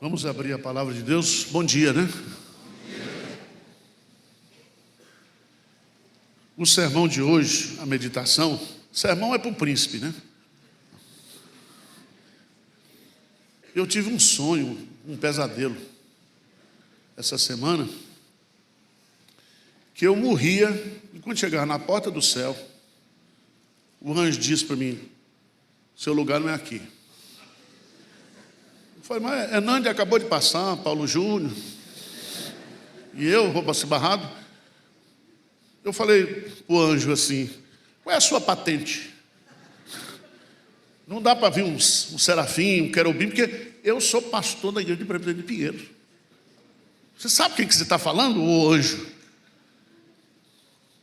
Vamos abrir a palavra de Deus. Bom dia, né? O sermão de hoje, a meditação, sermão é para o príncipe, né? Eu tive um sonho, um pesadelo, essa semana, que eu morria, e quando chegava na porta do céu, o anjo disse para mim: seu lugar não é aqui. Eu falei: mas Hernandes acabou de passar, Paulo Júnior, e eu vou para esse barrado. Eu falei para o anjo assim: qual é a sua patente? Não dá para vir um serafim, um querubim, porque eu sou pastor da igreja de Presbítero de Pinheiro. Você sabe quem que você está falando, ô anjo?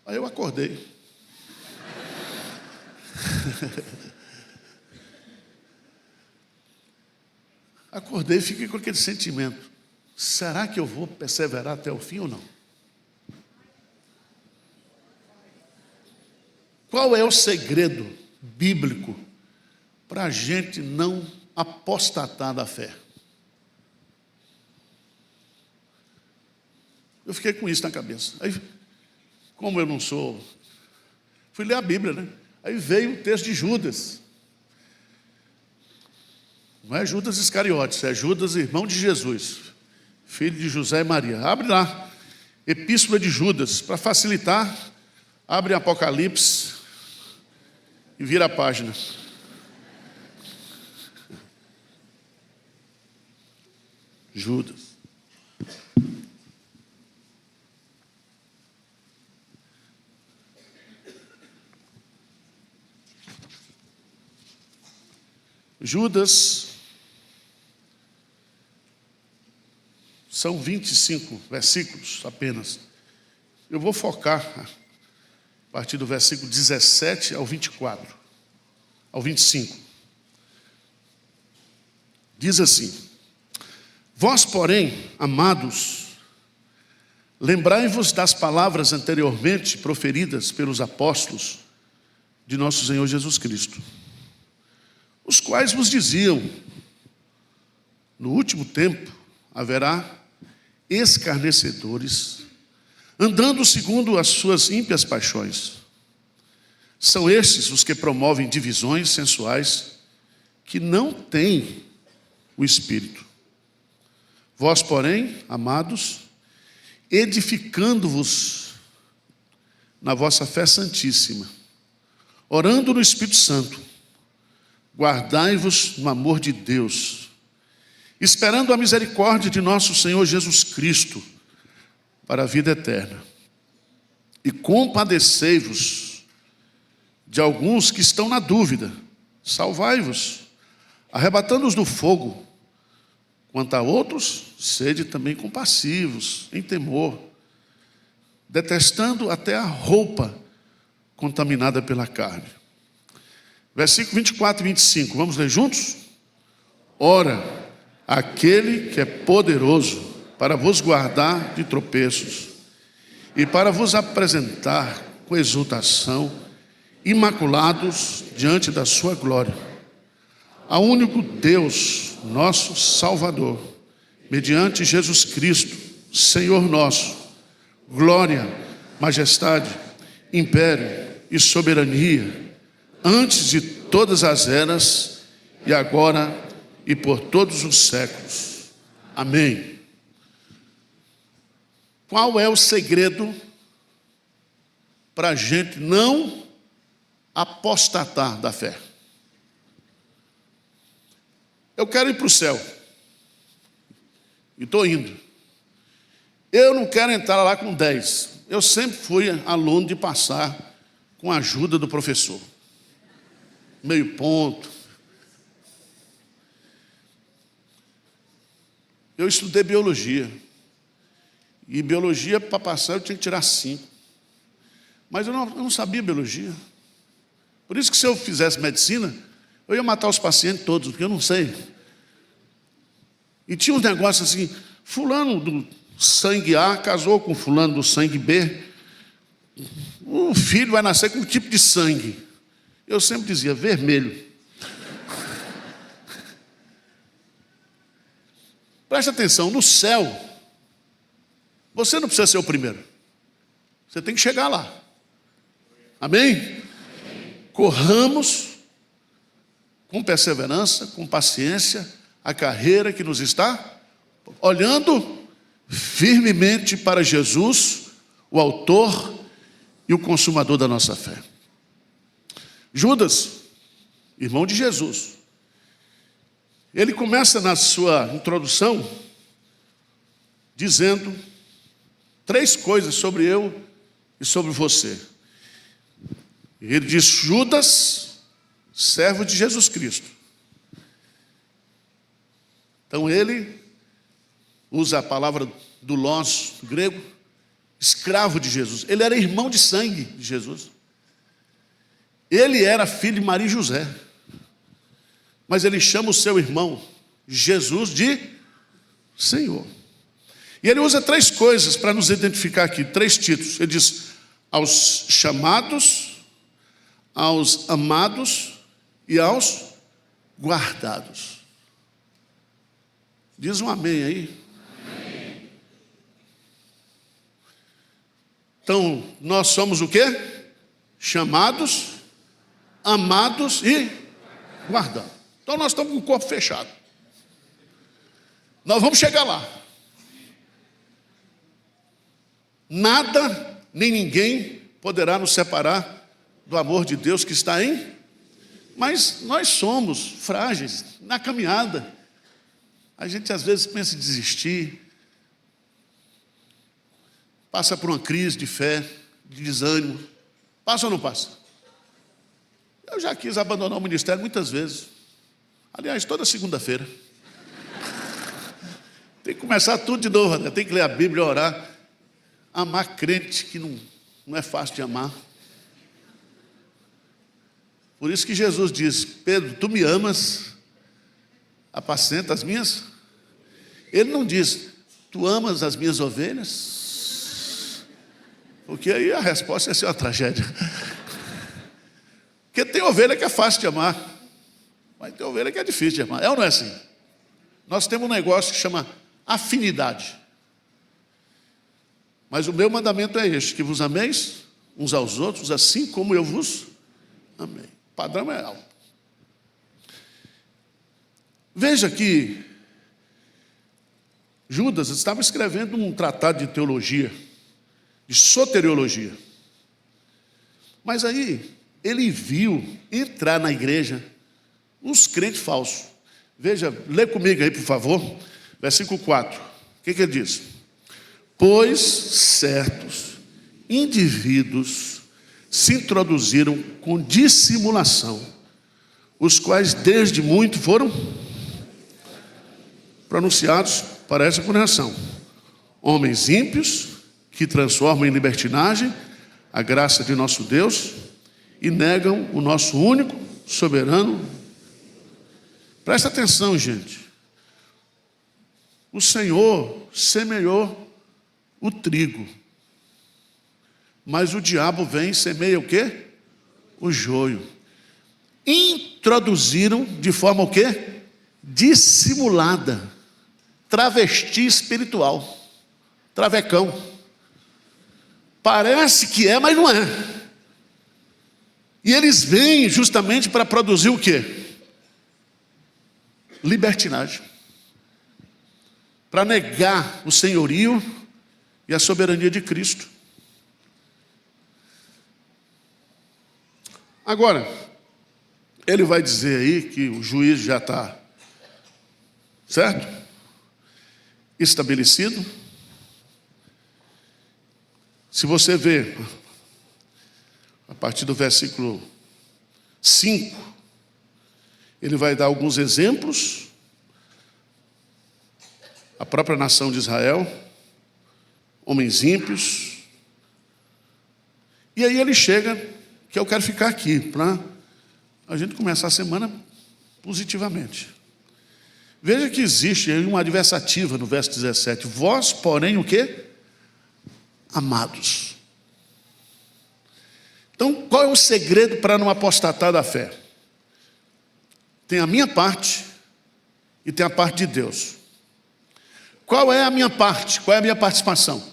Aí eu acordei. Acordei e fiquei com aquele sentimento: será que eu vou perseverar até o fim ou não? Qual é o segredo bíblico para a gente não apostatar da fé? Eu fiquei com isso na cabeça. Aí, como eu não sou, fui ler a Bíblia, né? Aí veio o texto de Judas. Não é Judas Iscariotes, é Judas, irmão de Jesus, filho de José e Maria. Abre lá, Epístola de Judas, para facilitar. Abre Apocalipse e vira a página. Judas. Judas, são 25 versículos apenas. Eu vou focar a partir do versículo 17 ao 24, ao 25. Diz assim: vós, porém, amados, lembrai-vos das palavras anteriormente proferidas pelos apóstolos de nosso Senhor Jesus Cristo, os quais vos diziam: no último tempo haverá escarnecedores, andando segundo as suas ímpias paixões. São estes os que promovem divisões sensuais, que não têm o Espírito. Vós, porém, amados, edificando-vos na vossa fé santíssima, orando no Espírito Santo, guardai-vos no amor de Deus, esperando a misericórdia de nosso Senhor Jesus Cristo para a vida eterna. E compadecei-vos de alguns que estão na dúvida, salvai-vos, arrebatando-os do fogo. Quanto a outros, sede também compassivos, em temor, detestando até a roupa contaminada pela carne. Versículo 24 e 25, vamos ler juntos? Ora, aquele que é poderoso para vos guardar de tropeços e para vos apresentar com exultação, imaculados diante da sua glória, ao único Deus, nosso Salvador, mediante Jesus Cristo, Senhor nosso, glória, majestade, império e soberania, antes de todas as eras, e agora e por todos os séculos. Amém. Qual é o segredo para a gente não apostatar da fé? Eu quero ir para o céu, e estou indo. Eu não quero entrar lá com 10. Eu sempre fui aluno de passar com a ajuda do professor. Meio ponto. Eu estudei biologia. E biologia, para passar, eu tinha que tirar 5. Mas eu não sabia biologia. Por isso que se eu fizesse medicina, eu ia matar os pacientes todos, porque eu não sei. E tinha uns negócios assim: fulano do sangue A casou com fulano do sangue B. O filho vai nascer com um tipo de sangue. Eu sempre dizia vermelho. Preste atenção, no céu, você não precisa ser o primeiro. Você tem que chegar lá. Amém? Corramos com perseverança, com paciência, a carreira que nos está olhando firmemente para Jesus, o autor e o consumador da nossa fé. Judas, irmão de Jesus, ele começa na sua introdução dizendo 3 coisas sobre eu e sobre você. Ele diz: Judas, servo de Jesus Cristo. Então ele usa a palavra doulos, grego, escravo de Jesus. Ele era irmão de sangue de Jesus. Ele era filho de Maria e José. Mas ele chama o seu irmão Jesus de Senhor. E ele usa 3 coisas para nos identificar aqui, 3 títulos. Ele diz: aos chamados, aos amados e aos guardados. Diz um amém aí. Amém. Então, nós somos o quê? Chamados, amados e guardados. Então nós estamos com o corpo fechado. Nós vamos chegar lá. Nada, nem ninguém poderá nos separar do amor de Deus que está em. Mas nós somos frágeis na caminhada. A gente às vezes pensa em desistir. Passa por uma crise de fé, de desânimo. Passa ou não passa? Eu já quis abandonar o ministério muitas vezes. Aliás, toda segunda-feira. Tem que começar tudo de novo, né? Tem que ler a Bíblia, orar. Amar crente, que não é fácil de amar. Por isso que Jesus diz: Pedro, tu me amas, apacenta as minhas. Ele não diz: tu amas as minhas ovelhas? Porque aí a resposta ia ser uma tragédia. Porque tem ovelha que é fácil de amar, mas tem ovelha que é difícil de amar. É ou não é assim? Nós temos um negócio que chama afinidade. Mas o meu mandamento é este: que vos ameis uns aos outros, assim como eu vos amei. O padrão é alto. Veja que Judas estava escrevendo um tratado de teologia, de soteriologia. Mas aí ele viu entrar na igreja uns crentes falsos. Veja, lê comigo aí, por favor, versículo 4. O que ele diz? Pois certos indivíduos se introduziram com dissimulação, os quais desde muito foram pronunciados para essa condenação. Homens ímpios que transformam em libertinagem a graça de nosso Deus e negam o nosso único, soberano. Presta atenção, gente. O Senhor semeou o trigo, mas o diabo vem e semeia o quê? O joio. Introduziram de forma o quê? Dissimulada, travesti espiritual, travecão. Parece que é, mas não é. E eles vêm justamente para produzir o quê? Libertinagem. Para negar o senhorio e a soberania de Cristo. Agora, ele vai dizer aí que o juízo já está, certo? Estabelecido. Se você ver, a partir do versículo 5, ele vai dar alguns exemplos. A própria nação de Israel, homens ímpios. E aí ele chega, que eu quero ficar aqui, para a gente começar a semana positivamente. Veja que existe aí uma adversativa no verso 17. Vós, porém, o quê? Amados. Então, qual é o segredo para não apostatar da fé? Tem a minha parte e tem a parte de Deus. Qual é a minha parte? Qual é a minha participação?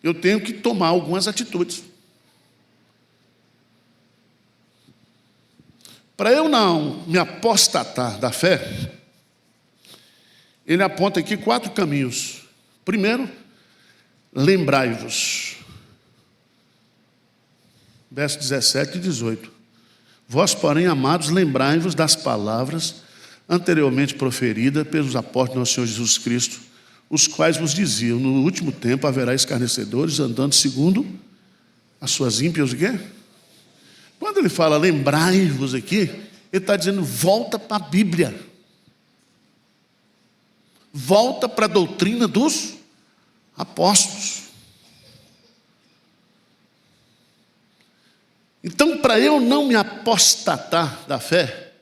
Eu tenho que tomar algumas atitudes. Para eu não me apostatar da fé, ele aponta aqui 4 caminhos. Primeiro, lembrai-vos. Verso 17 e 18. Vós, porém, amados, lembrai-vos das palavras anteriormente proferidas pelos apóstolos do nosso Senhor Jesus Cristo, os quais vos diziam: no último tempo haverá escarnecedores, andando segundo as suas ímpias, o quê? Quando ele fala lembrai-vos aqui, ele está dizendo: volta para a Bíblia. Volta para a doutrina dos apóstolos. Então, para eu não me apostatar da fé,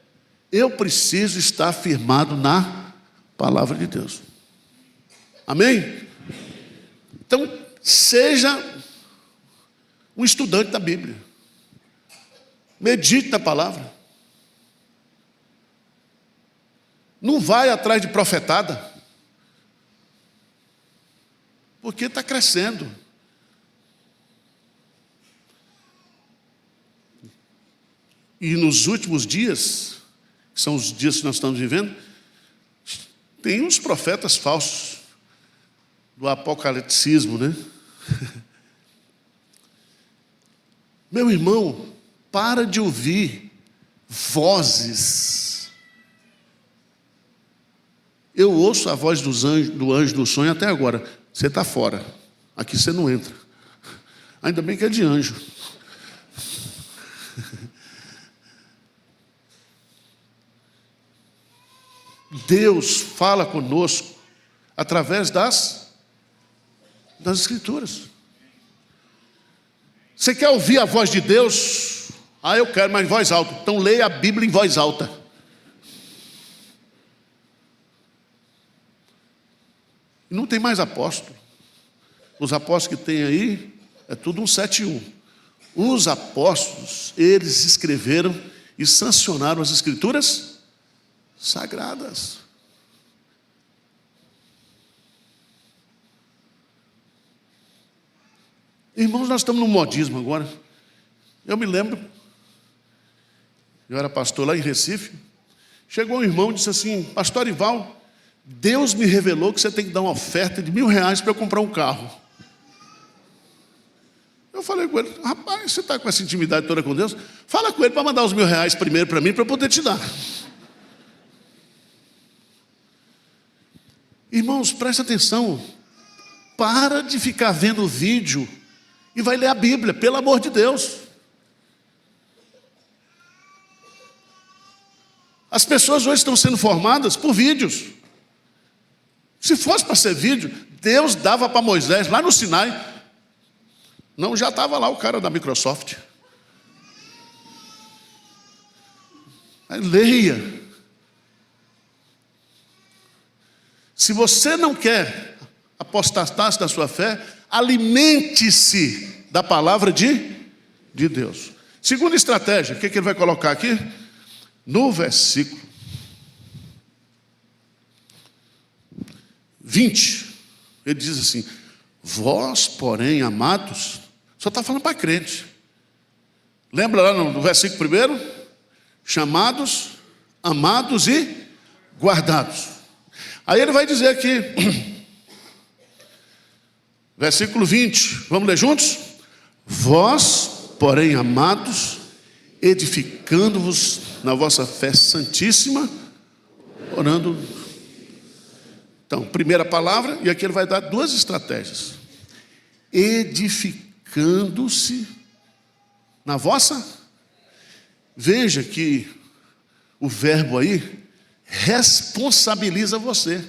eu preciso estar firmado na palavra de Deus. Amém? Então, seja um estudante da Bíblia. Medite na palavra. Não vai atrás de profetada, porque está crescendo. E nos últimos dias, que são os dias que nós estamos vivendo, tem uns profetas falsos do apocalipsismo, né? Meu irmão, para de ouvir vozes. Eu ouço a voz do anjo do sonho até agora. Você está fora, aqui você não entra. Ainda bem que é de anjo. Deus fala conosco através das Escrituras. Você quer ouvir a voz de Deus? Ah, eu quero, mas em voz alta. Então leia a Bíblia em voz alta. Não tem mais apóstolo. Os apóstolos que tem aí é tudo um 7-1. Os apóstolos, eles escreveram e sancionaram as Escrituras sagradas. Irmãos, nós estamos no modismo agora. Eu me lembro, eu era pastor lá em Recife. Chegou um irmão e disse assim: pastor Ival, Deus me revelou que você tem que dar uma oferta de R$1.000 para eu comprar um carro. Eu falei com ele: rapaz, você está com essa intimidade toda com Deus? Fala com ele para mandar os R$1.000 primeiro para mim, para eu poder te dar. Irmãos, presta atenção. Para de ficar vendo o vídeo e vai ler a Bíblia, pelo amor de Deus. As pessoas hoje estão sendo formadas por vídeos. Se fosse para ser vídeo, Deus dava para Moisés lá no Sinai. Não, já estava lá o cara da Microsoft. Aí, leia. Se você não quer apostatar-se da sua fé, alimente-se da palavra de Deus. Segunda estratégia, o que ele vai colocar aqui? No versículo 20, ele diz assim: vós, porém, amados, só está falando para crente. Lembra lá no versículo primeiro? Chamados, amados e guardados. Aí ele vai dizer aqui, versículo 20, vamos ler juntos? Vós, porém, amados, edificando-vos na vossa fé santíssima, orando. Então, primeira palavra, e aqui ele vai dar 2 estratégias. Edificando-se na vossa. Veja que o verbo aí responsabiliza você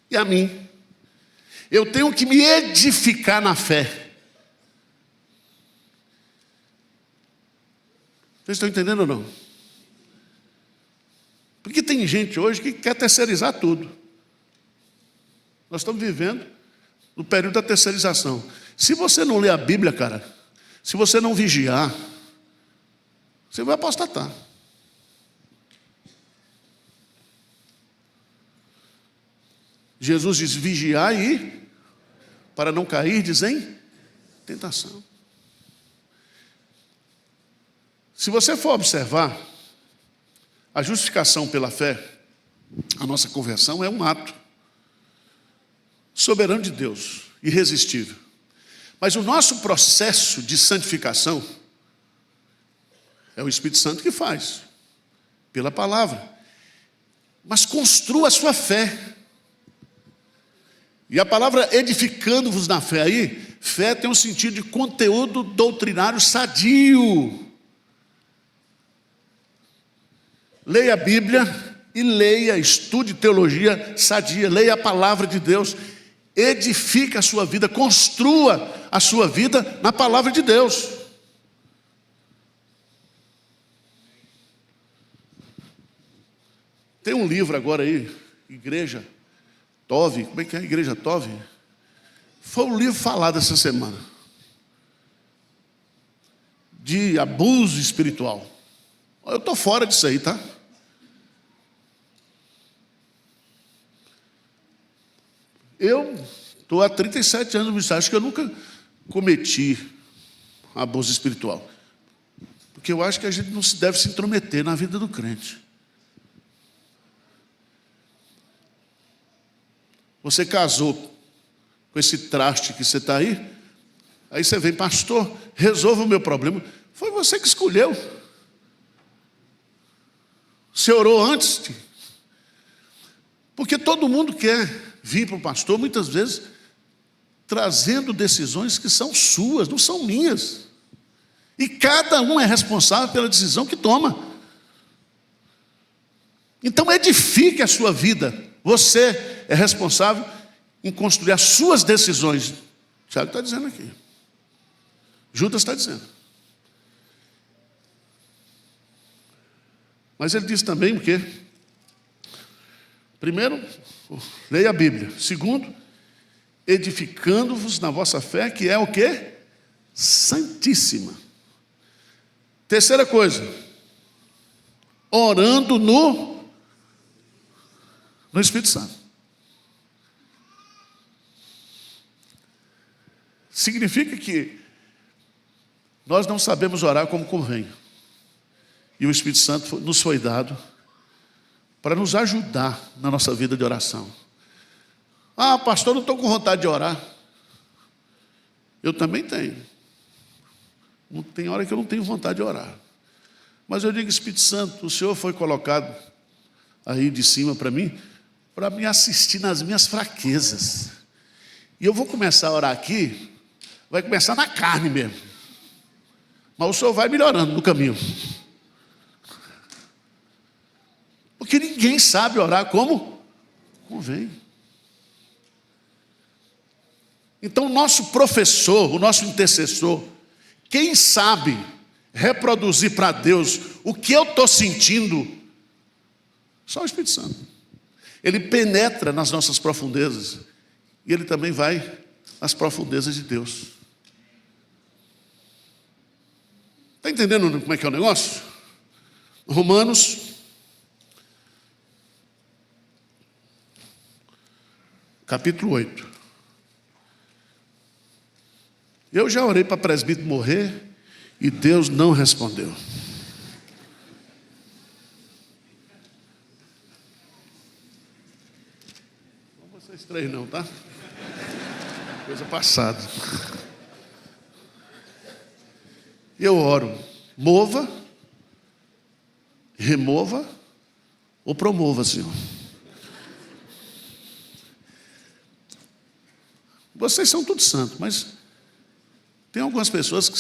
e a mim. Eu tenho que me edificar na fé. Vocês estão entendendo ou não? Porque tem gente hoje que quer terceirizar tudo. Nós estamos vivendo no período da terceirização. Se você não ler a Bíblia, cara, se você não vigiar, você vai apostatar. Jesus diz: vigiai e para não cairdes em tentação. Se você for observar, a justificação pela fé, a nossa conversão é um ato soberano de Deus, irresistível. Mas o nosso processo de santificação é o Espírito Santo que faz, pela palavra. Mas construa a sua fé. E a palavra edificando-vos na fé aí, fé tem um sentido de conteúdo doutrinário sadio. Leia a Bíblia e leia, estude teologia sadia, leia a palavra de Deus, edifique a sua vida, construa a sua vida na palavra de Deus. Tem um livro agora aí, Igreja Tove, como é que é a Igreja Tove? Foi um livro falado essa semana, de abuso espiritual. Eu estou fora disso aí, tá? Eu estou há 37 anos no ministério, acho que eu nunca cometi abuso espiritual. Porque eu acho que a gente não se deve se intrometer na vida do crente. Você casou com esse traste que você está aí você vem: pastor, resolva o meu problema. Foi você que escolheu. Você orou antes. Porque todo mundo quer vir para o pastor, muitas vezes, trazendo decisões que são suas, não são minhas. E cada um é responsável pela decisão que toma. Então edifique a sua vida. Você é responsável em construir as suas decisões. Tiago está dizendo aqui. Judas está dizendo. Mas ele diz também o quê? Primeiro, leia a Bíblia. Segundo, edificando-vos na vossa fé, que é o quê? Santíssima. Terceira coisa, orando no Espírito Santo. Significa que nós não sabemos orar como convém. E o Espírito Santo nos foi dado para nos ajudar na nossa vida de oração. Ah, pastor, não estou com vontade de orar. Eu também tenho. Não tem hora que eu não tenho vontade de orar. Mas eu digo: Espírito Santo, o Senhor foi colocado aí de cima para me assistir nas minhas fraquezas. E eu vou começar a orar aqui, vai começar na carne mesmo. Mas o Senhor vai melhorando no caminho. Porque ninguém sabe orar como convém. Então, o nosso professor, o nosso intercessor, quem sabe reproduzir para Deus o que eu estou sentindo, só o Espírito Santo. Ele penetra nas nossas profundezas e ele também vai às profundezas de Deus. Está entendendo como é que é o negócio? Romanos capítulo 8. Eu já orei para presbítero morrer e Deus não respondeu. Não vocês três não, tá? Coisa passada. Eu oro: mova, remova ou promova, Senhor. Vocês são todos santos, mas tem algumas pessoas que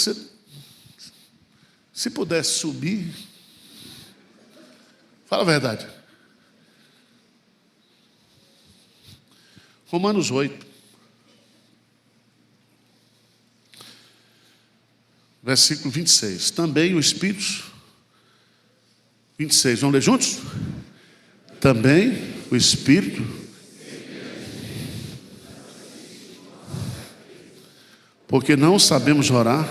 se pudesse subir, fala a verdade. Romanos 8, versículo 26. Também o Espírito, 26, vamos ler juntos? Também o Espírito, porque não sabemos orar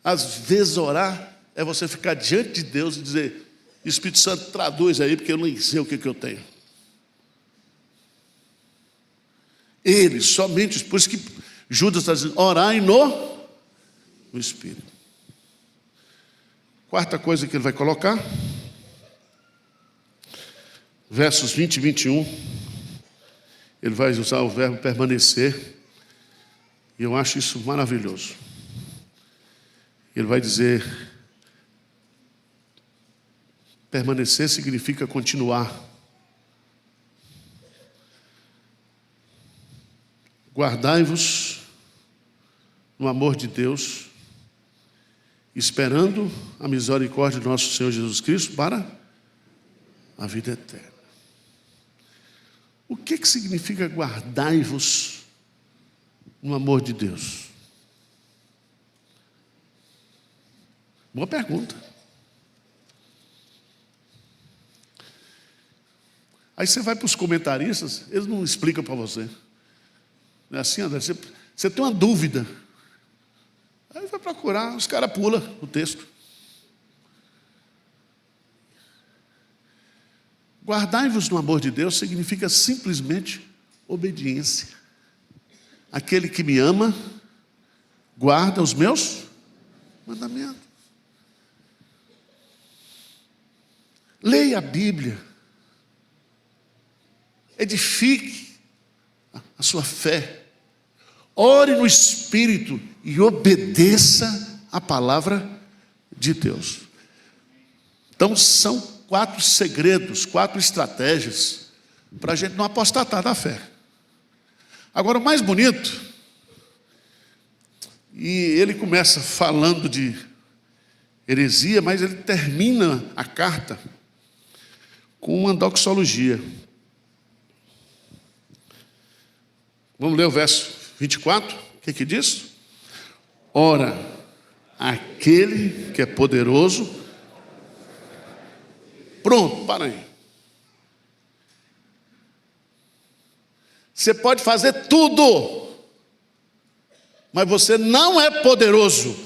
Às vezes orar é você ficar diante de Deus e dizer: Espírito Santo, traduz aí, porque eu nem sei o que eu tenho. Ele, somente, por isso que Judas está dizendo: orai no Espírito. Quarta coisa que ele vai colocar, versos 20 e 21, ele vai usar o verbo permanecer, e eu acho isso maravilhoso. Ele vai dizer: permanecer significa continuar. Guardai-vos no amor de Deus, esperando a misericórdia do nosso Senhor Jesus Cristo para a vida eterna. O que significa guardai-vos no amor de Deus? Boa pergunta. Aí você vai para os comentaristas, eles não explicam para você. Não é assim, André? Você tem uma dúvida. Aí vai procurar, os caras pulam o texto. Guardai-vos no amor de Deus significa simplesmente obediência. Aquele que me ama, guarda os meus mandamentos. Leia a Bíblia. Edifique a sua fé. Ore no Espírito e obedeça a palavra de Deus. Então são 4 segredos, 4 estratégias para a gente não apostatar da fé. Agora o mais bonito, e ele começa falando de heresia, mas ele termina a carta com uma doxologia. Vamos ler o verso 24, o que diz? Ora, aquele que é poderoso. Pronto, para aí. Você pode fazer tudo, mas você não é poderoso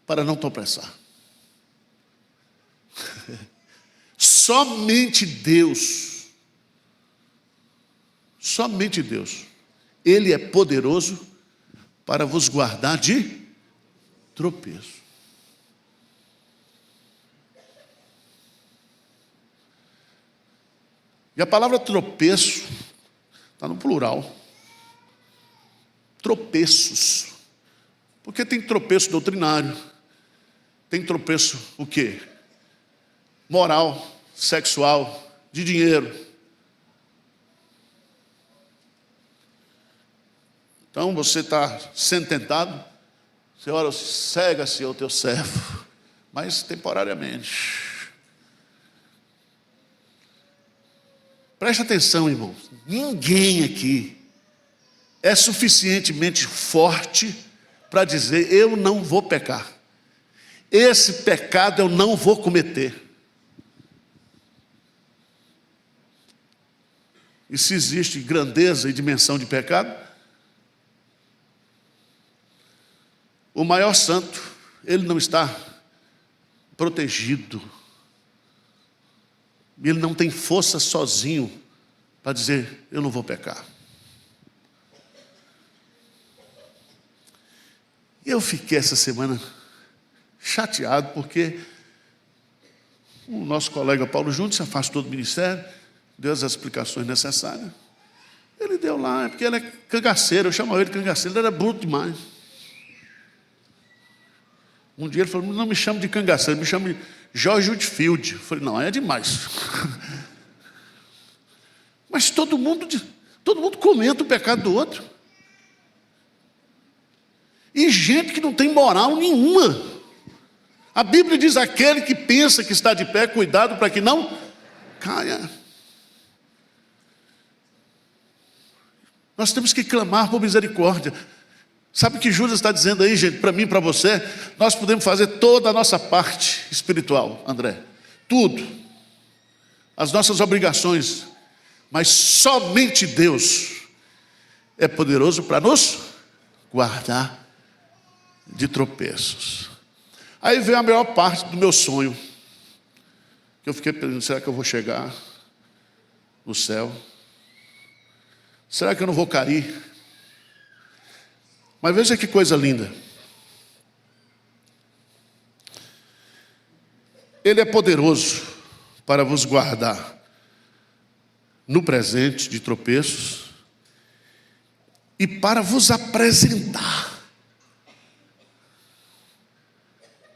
para não tropeçar. Somente Deus. Somente Deus. Ele é poderoso para vos guardar de tropeço. E a palavra tropeço está no plural. Tropeços. Porque tem tropeço doutrinário. Tem tropeço o quê? Moral, sexual, de dinheiro. Então você está sendo tentado, você ora, cega-se ao teu servo, mas temporariamente. Preste atenção, irmão. Ninguém aqui é suficientemente forte para dizer: eu não vou pecar. Esse pecado eu não vou cometer. E se existe grandeza e dimensão de pecado, o maior santo, ele não está protegido. Ele não tem força sozinho para dizer: eu não vou pecar. Eu fiquei essa semana chateado porque o nosso colega Paulo Júnior se afastou do ministério, deu as explicações necessárias. Ele deu lá, é porque ele é cangaceiro, eu chamo ele de cangaceiro, ele era bruto demais. Um dia ele falou: não me chame de cangaceiro, me chame de George Whitefield. Eu falei: não, é demais. Mas todo mundo comenta o pecado do outro. E gente que não tem moral nenhuma. A Bíblia diz: aquele que pensa que está de pé, cuidado para que não caia. Nós temos que clamar por misericórdia. Sabe o que Judas está dizendo aí, gente? Para mim, para você, nós podemos fazer toda a nossa parte espiritual, André. Tudo. As nossas obrigações. Mas somente Deus é poderoso para nos guardar de tropeços. Aí veio a melhor parte do meu sonho, que eu fiquei pensando, será que eu vou chegar no céu? Será que eu não vou cair? Mas veja que coisa linda. Ele é poderoso para vos guardar no presente de tropeços e para vos apresentar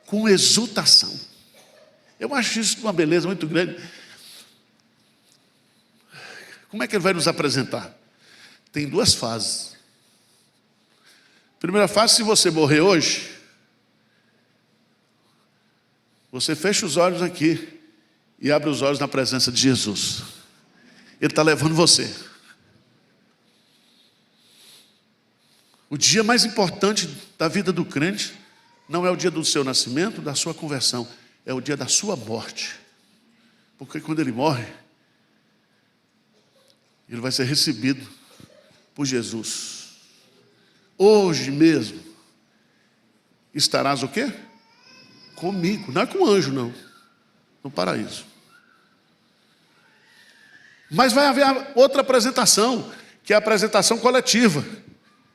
com exultação. Eu acho isso uma beleza muito grande. Como é que ele vai nos apresentar? Tem duas fases. Primeira fase, se você morrer hoje, você fecha os olhos aqui e abre os olhos na presença de Jesus. Ele está levando você. O dia mais importante da vida do crente não é o dia do seu nascimento, da sua conversão, é o dia da sua morte. Porque quando ele morre, ele vai ser recebido por Jesus. Hoje mesmo estarás o quê? Comigo. Não é com anjo, não. No paraíso. Mas vai haver outra apresentação, que é a apresentação coletiva.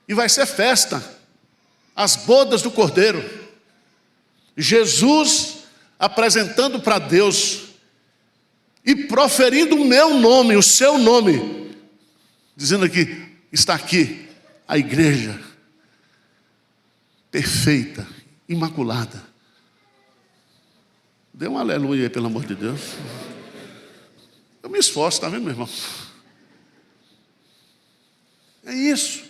E vai ser festa. As bodas do Cordeiro. Jesus apresentando para Deus e proferindo o meu nome, o seu nome, dizendo aqui, está aqui a igreja perfeita, imaculada. Dê um aleluia aí, pelo amor de Deus. Eu me esforço, está vendo, meu irmão? É isso.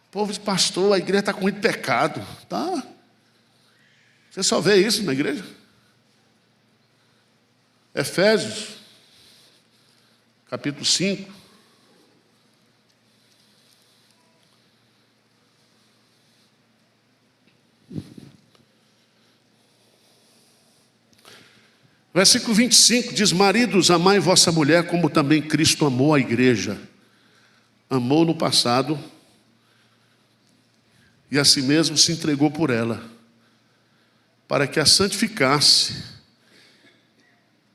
O povo diz, pastor, a igreja está com muito pecado. Tá? Você só vê isso na igreja? Efésios, capítulo 5. Versículo 25 diz, maridos, amai vossa mulher como também Cristo amou a igreja. Amou no passado e a si mesmo se entregou por ela, para que a santificasse,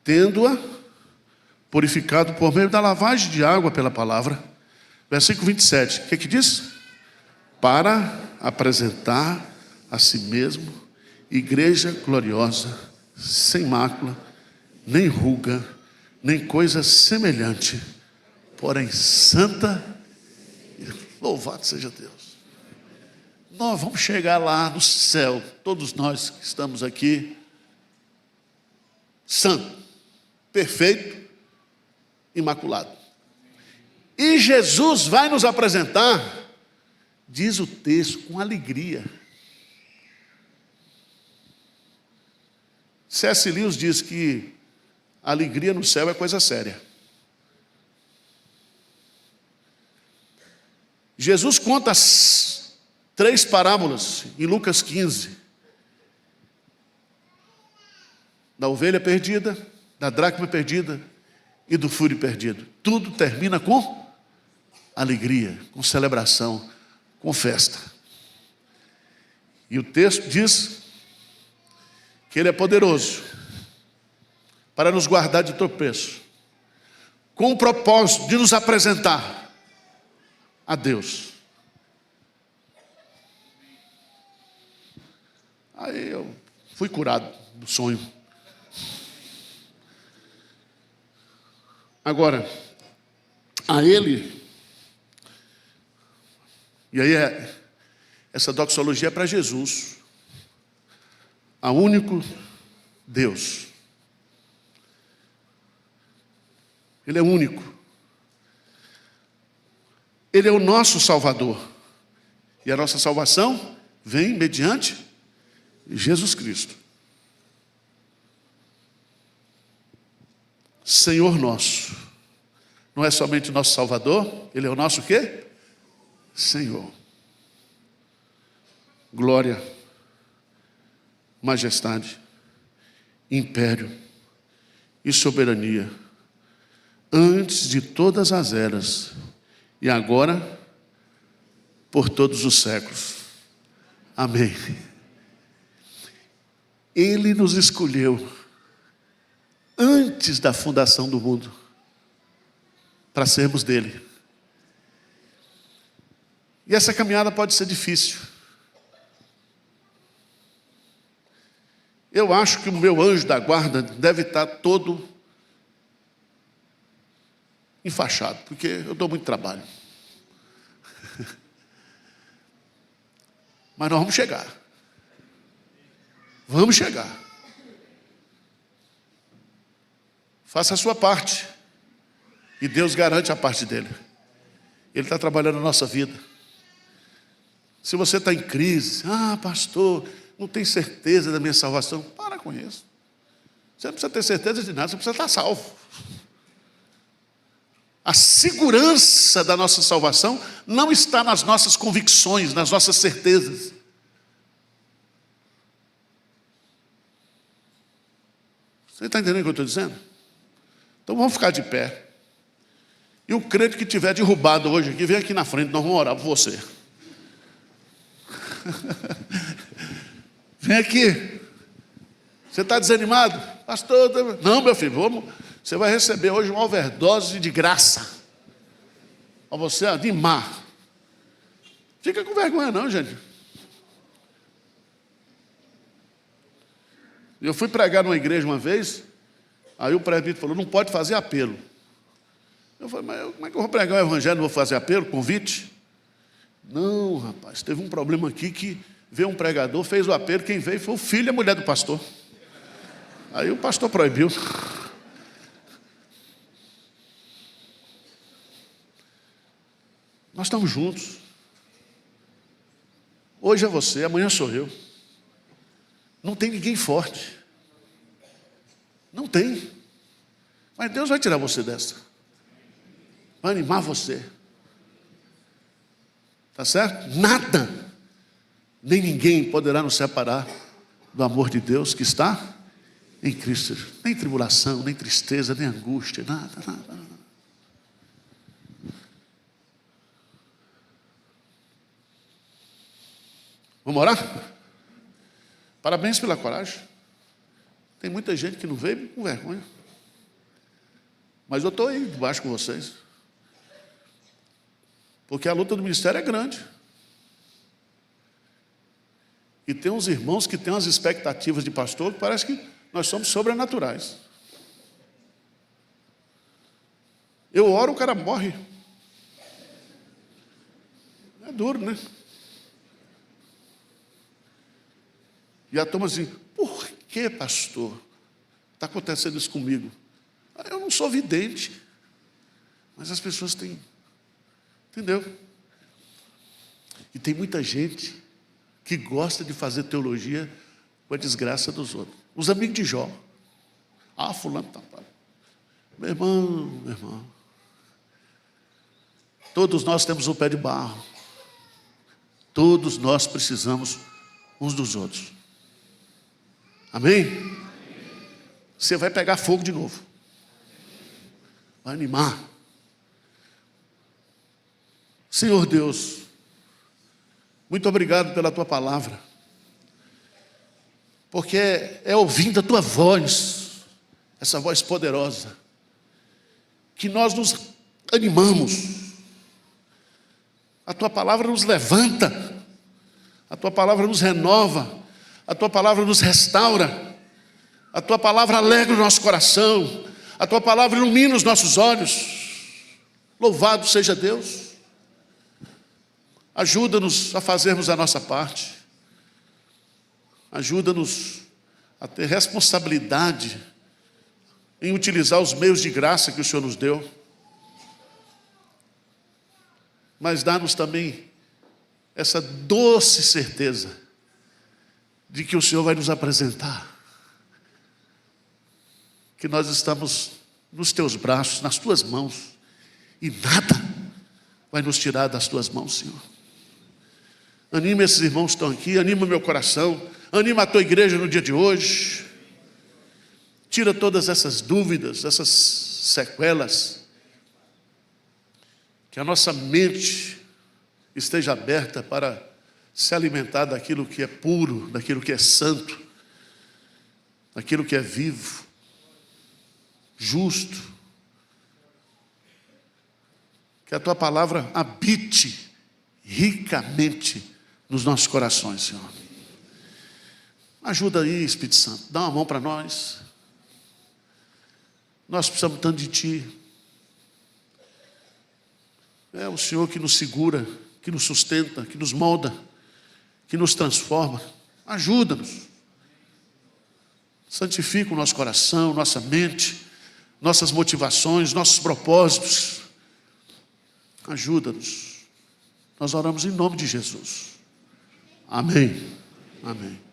tendo-a purificado por meio da lavagem de água pela palavra. Versículo 27, o que diz? Para apresentar a si mesmo igreja gloriosa, sem mácula, nem ruga, nem coisa semelhante, porém santa. Louvado seja Deus. Nós vamos chegar lá no céu, todos nós que estamos aqui, santo, perfeito, imaculado. E Jesus vai nos apresentar, diz o texto, com alegria. C.S. Lewis diz que a alegria no céu é coisa séria. Jesus conta as 3 parábolas em Lucas 15. Da ovelha perdida, da dracma perdida e do furo perdido. Tudo termina com alegria, com celebração, com festa. E o texto diz que Ele é poderoso para nos guardar de tropeço, com o propósito de nos apresentar a Deus. Aí eu fui curado do sonho. Agora, a Ele, e aí essa doxologia é para Jesus, a único Deus. Ele é único. Ele é o nosso Salvador. E a nossa salvação vem mediante Jesus Cristo. Senhor nosso. Não é somente o nosso Salvador, Ele é o nosso quê? Senhor. Glória, majestade, império e soberania antes de todas as eras, e agora, por todos os séculos. Amém. Ele nos escolheu antes da fundação do mundo para sermos dele. E essa caminhada pode ser difícil. Eu acho que o meu anjo da guarda deve estar todo enfaixado, porque eu dou muito trabalho. Mas nós vamos chegar. Vamos chegar. Faça a sua parte. E Deus garante a parte dele. Ele está trabalhando na nossa vida. Se você está em crise, pastor, não tem certeza da minha salvação, para com isso. Você não precisa ter certeza de nada, você precisa estar salvo. A segurança da nossa salvação não está nas nossas convicções, nas nossas certezas. Você está entendendo o que eu estou dizendo? Então vamos ficar de pé. E o crente que estiver derrubado hoje aqui, vem aqui na frente, nós vamos orar por você. Vem aqui. Você está desanimado? Pastor, não, meu filho, você vai receber hoje uma overdose de graça. Para você animar. Fica com vergonha não, gente. Eu fui pregar numa igreja uma vez, aí o presbítero falou, não pode fazer apelo. Eu falei, mas como é que eu vou pregar o evangelho, não vou fazer apelo, convite? Não, rapaz, teve um problema aqui que veio um pregador, fez o apelo, quem veio foi o filho e a mulher do pastor. Aí o pastor proibiu. Nós estamos juntos. Hoje é você, amanhã sou eu. Não tem ninguém forte. Não tem. Mas Deus vai tirar você dessa. Vai animar você. Tá certo? Nada, nem ninguém poderá nos separar do amor de Deus que está em Cristo. Nem tribulação, nem tristeza, nem angústia, nada. Vamos orar? Parabéns pela coragem. Tem muita gente que não veio com vergonha. Mas eu estou aí debaixo com vocês. Porque a luta do ministério é grande. E tem uns irmãos que têm umas expectativas de pastor que parece que nós somos sobrenaturais. Eu oro, o cara morre. É duro, né? E a turma assim, por que, pastor? Está acontecendo isso comigo? Eu não sou vidente. Mas as pessoas têm. Entendeu? E tem muita gente que gosta de fazer teologia com a desgraça dos outros. Os amigos de Jó. Fulano está. Meu irmão. Todos nós temos um pé de barro. Todos nós precisamos uns dos outros. Amém? Você vai pegar fogo de novo. Vai animar. Senhor Deus, muito obrigado pela Tua palavra. Porque é ouvindo a Tua voz, essa voz poderosa, que nós nos animamos. A Tua palavra nos levanta. A Tua palavra nos renova. A Tua palavra nos restaura. A Tua palavra alegra o nosso coração. A Tua palavra ilumina os nossos olhos. Louvado seja Deus. Ajuda-nos a fazermos a nossa parte. Ajuda-nos a ter responsabilidade em utilizar os meios de graça que o Senhor nos deu. Mas dá-nos também essa doce certeza de que o Senhor vai nos apresentar. Que nós estamos nos Teus braços, nas Tuas mãos. E nada vai nos tirar das Tuas mãos, Senhor. Anima esses irmãos que estão aqui, anima meu coração, anima a Tua igreja no dia de hoje. Tira todas essas dúvidas, essas sequelas Que a nossa mente esteja aberta para se alimentar daquilo que é puro, daquilo que é santo, daquilo que é vivo, justo. Que a tua palavra habite ricamente nos nossos corações, Senhor. Ajuda aí, Espírito Santo, dá uma mão para nós. Nós precisamos tanto de Ti. É o Senhor que nos segura, que nos sustenta, que nos molda, que nos transforma. Ajuda-nos. Santifica o nosso coração, nossa mente, nossas motivações, nossos propósitos. Ajuda-nos. Nós oramos em nome de Jesus. Amém. Amém.